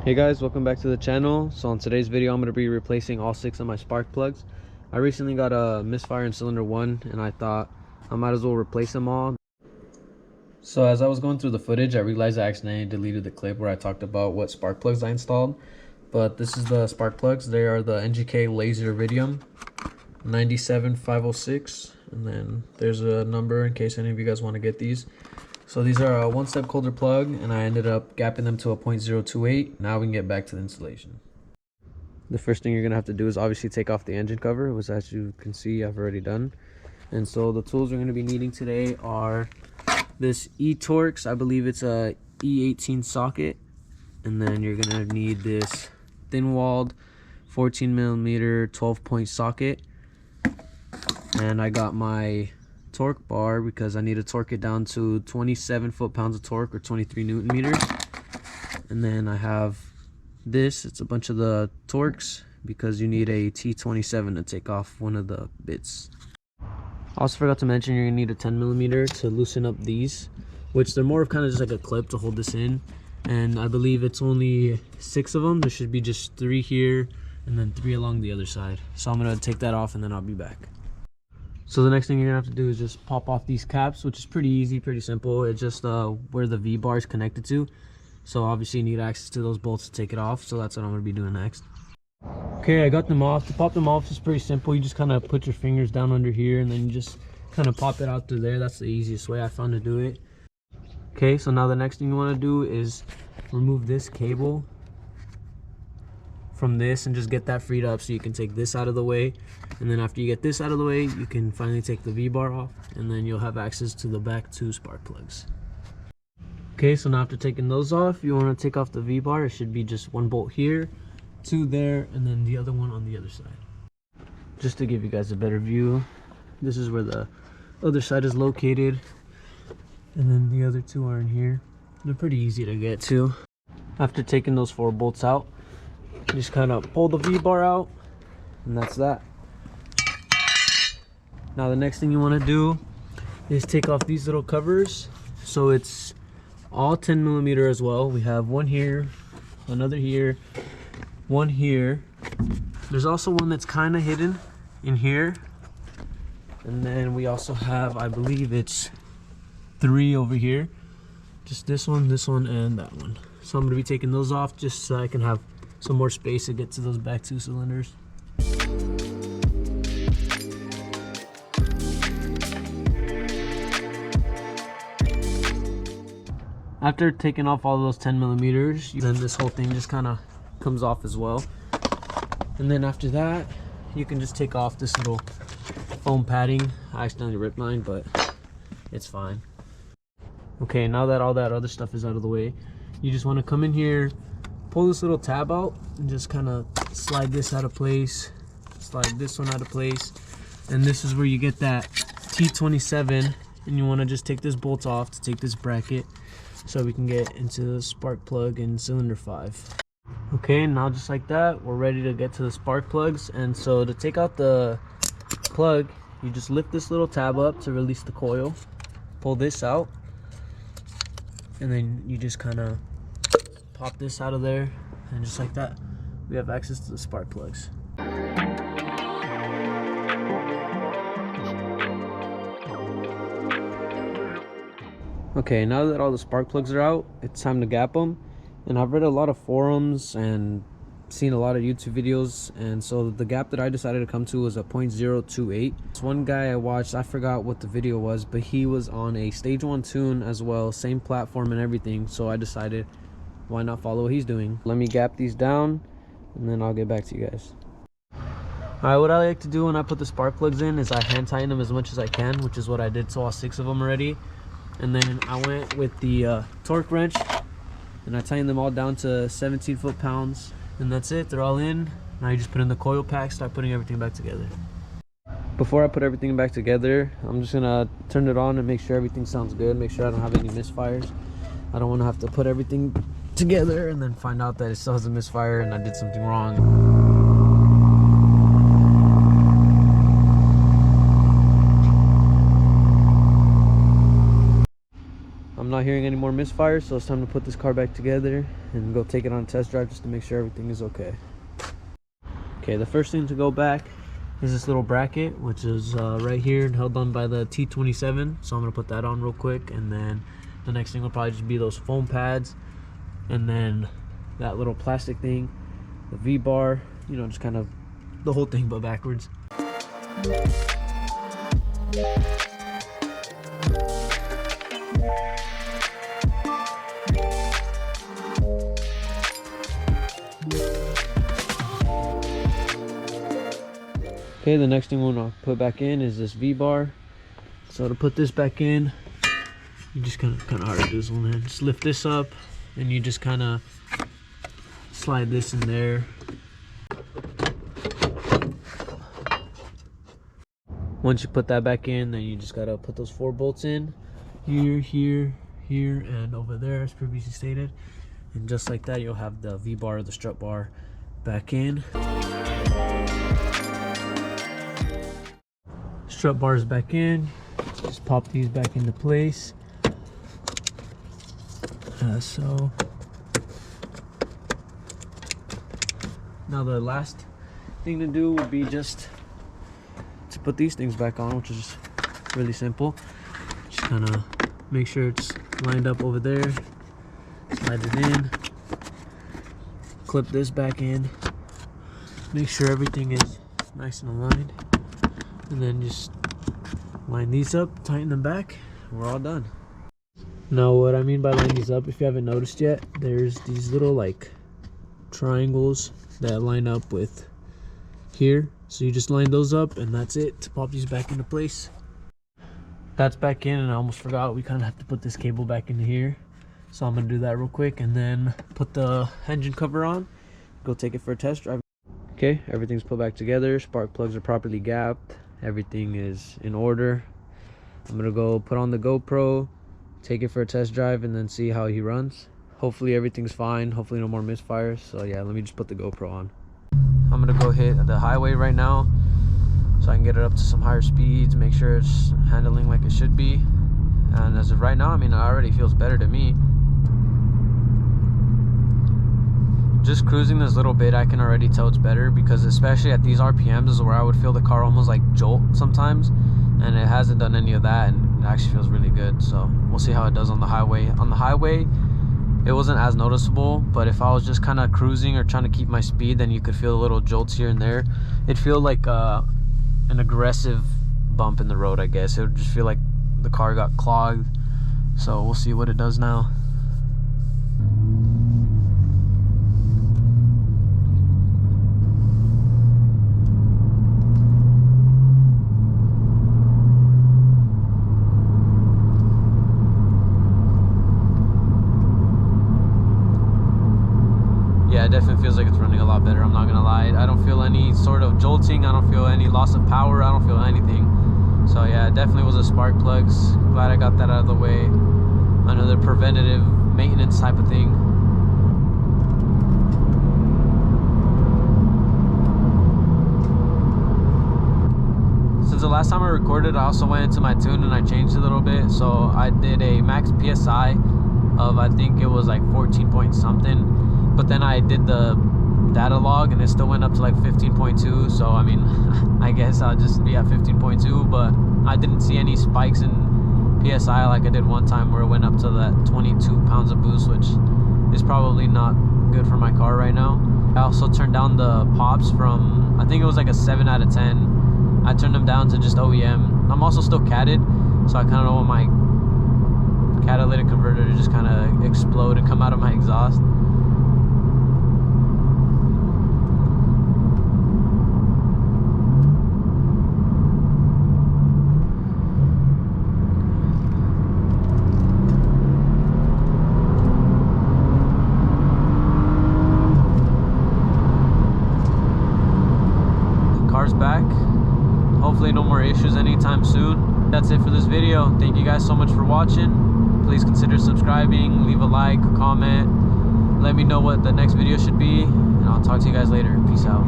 Hey guys, welcome back to the channel. So in today's video I'm going to be replacing all 6 of my spark plugs. I recently got a misfire in cylinder 1 and I thought I might as well replace them all. So as I was going through the footage, I realized I accidentally deleted the clip where I talked about what spark plugs I installed. But this is the spark plugs. They are the NGK Laser Iridium 97506, and then there's a number in case any of you guys want to get these. So these are a 1-step colder plug, and I ended up gapping them to a 0.028. Now we can get back to the installation. The first thing you're gonna have to do is obviously take off the engine cover, which as you can see I've already done. And so the tools we're gonna be needing today are this E-Torx, I believe it's a E18 socket, and then you're gonna need this thin-walled 14mm 12-point socket. And I got my torque bar because I need to torque it down to 27 foot-pounds of torque or 23 Newton meters. And then I have this, it's a bunch of the Torx because you need a T27 to take off one of the bits. Also forgot to mention you're gonna need a 10mm to loosen up these, which they're more of kind of just like a clip to hold this in. And I believe it's only 6 of them. There should be just 3 here and then 3 along the other side. So I'm gonna take that off and then I'll be back. So the next thing you're gonna have to do is just pop off these caps, which is pretty easy, pretty simple. It's just where the V-bar is connected to. So obviously you need access to those bolts to take it off. So that's what I'm gonna be doing next. Okay, I got them off. To pop them off is pretty simple. You just kind of put your fingers down under here and then you just kind of pop it out through there. That's the easiest way I found to do it. Okay, so now the next thing you want to do is remove this cable from this and just get that freed up so you can take this out of the way. And then after you get this out of the way, you can finally take the V-bar off, and then you'll have access to the back 2 spark plugs. Okay, so now after taking those off, you want to take off the V-bar. It should be just 1 bolt here, 2 there, and then the other one on the other side. Just to give you guys a better view, this is where the other side is located, and then the other 2 are in here. They're pretty easy to get to. After taking those 4 bolts out, just kind of pull the V-bar out, and that's that. Now the next thing you want to do is take off these little covers. So it's all 10mm as well. We have one here, another here, one here. There's also one that's kind of hidden in here, and then we also have, I believe it's 3 over here. Just this one, and that one. So I'm going to be taking those off just so I can have some more space to get to those back 2 cylinders. After taking off all those 10mm, then this whole thing just kind of comes off as well. And then after that, you can just take off this little foam padding. I accidentally ripped mine, but it's fine. Okay, now that all that other stuff is out of the way, you just want to come in here, pull this little tab out, and just kind of slide this out of place, slide this one out of place, and this is where you get that T27, and you want to just take this bolt off to take this bracket so we can get into the spark plug in cylinder 5. Okay, now just like that, we're ready to get to the spark plugs. And so to take out the plug, you just lift this little tab up to release the coil, pull this out, and then you just kind of pop this out of there, and just like that, we have access to the spark plugs. Okay, now that all the spark plugs are out, it's time to gap them. And I've read a lot of forums and seen a lot of YouTube videos, and so the gap that I decided to come to was a 0.028. This one guy I watched, I forgot what the video was, but he was on a stage 1 tune as well, same platform and everything, so I decided why not follow what he's doing. Let me gap these down and then I'll get back to you guys. Alright, what I like to do when I put the spark plugs in is I hand tighten them as much as I can, which is what I did to all 6 of them already. And then I went with the torque wrench and I tightened them all down to 17 foot-pounds, and that's it. They're all in. Now you just put in the coil pack, start putting everything back together. Before I put everything back together, I'm just gonna turn it on and make sure everything sounds good, make sure I don't have any misfires. I don't want to have to put everything together and then find out that it still has a misfire and I did something wrong. not hearing any more misfires, so it's time to put this car back together and go take it on a test drive just to make sure everything is okay. Okay, the first thing to go back is this little bracket, which is right here and held on by the T27. So I'm gonna put that on real quick, and then the next thing will probably just be those foam pads, and then that little plastic thing, the V-bar, you know, just kind of the whole thing but backwards. Okay, the next thing we're gonna put back in is this V-bar. So to put this back in, you just kind of hard to do this one, man. Just lift this up, and you just kind of slide this in there. Once you put that back in, then you just gotta put those 4 bolts in, here, here, here, and over there, as previously stated. And just like that, you'll have the V-bar, the strut bar, back in. Strut bars back in. Just pop these back into place. So now the last thing to do would be just to put these things back on, which is really simple. Just kind of make sure it's lined up over there, slide it in, clip this back in, make sure everything is nice and aligned, and then just line these up, tighten them back, and we're all done. Now what I mean by line these up, if you haven't noticed yet, there's these little like triangles that line up with here. So you just line those up, and that's it to pop these back into place. That's back in, and I almost forgot, we kind of have to put this cable back into here. So I'm gonna do that real quick and then put the engine cover on, go take it for a test drive. Okay, everything's put back together, spark plugs are properly gapped, everything is in order. I'm gonna go put on the GoPro, take it for a test drive, and then see how he runs. Hopefully everything's fine, hopefully no more misfires. So yeah, let me just put the GoPro on. I'm gonna go hit the highway right now so I can get it up to some higher speeds, make sure it's handling like it should be. And as of right now, I mean, it already feels better to me. Just cruising this little bit, I can already tell it's better, because especially at these RPMs is where I would feel the car almost like jolt sometimes, and it hasn't done any of that, and it actually feels really good. So we'll see how it does on the highway. On the highway, it wasn't as noticeable, but if I was just kind of cruising or trying to keep my speed, then you could feel a little jolts here and there. It'd feel like an aggressive bump in the road, I guess. It would just feel like the car got clogged. So we'll see what it does now. Yeah, it definitely feels like it's running a lot better, I'm not gonna lie. I don't feel any sort of jolting, I don't feel any loss of power, I don't feel anything. So yeah, it definitely was a spark plugs. Glad I got that out of the way. Another preventative maintenance type of thing. Since the last time I recorded, I also went into my tune and I changed a little bit. So I did a max PSI of, I think it was like 14 point something. But then I did the data log and it still went up to like 15.2. So I mean, I guess I'll just be at 15.2, but I didn't see any spikes in PSI like I did one time where it went up to that 22 pounds of boost, which is probably not good for my car right now. I also turned down the pops from, I think it was like a 7 out of 10. I turned them down to just OEM. I'm also still catted, so I kind of don't want my catalytic converter to just kind of explode and come out of my exhaust. Car's back. Hopefully no more issues anytime soon. That's it for this video. Thank you guys so much for watching. Please consider subscribing, leave a like, comment, let me know what the next video should be, and I'll talk to you guys later. Peace out.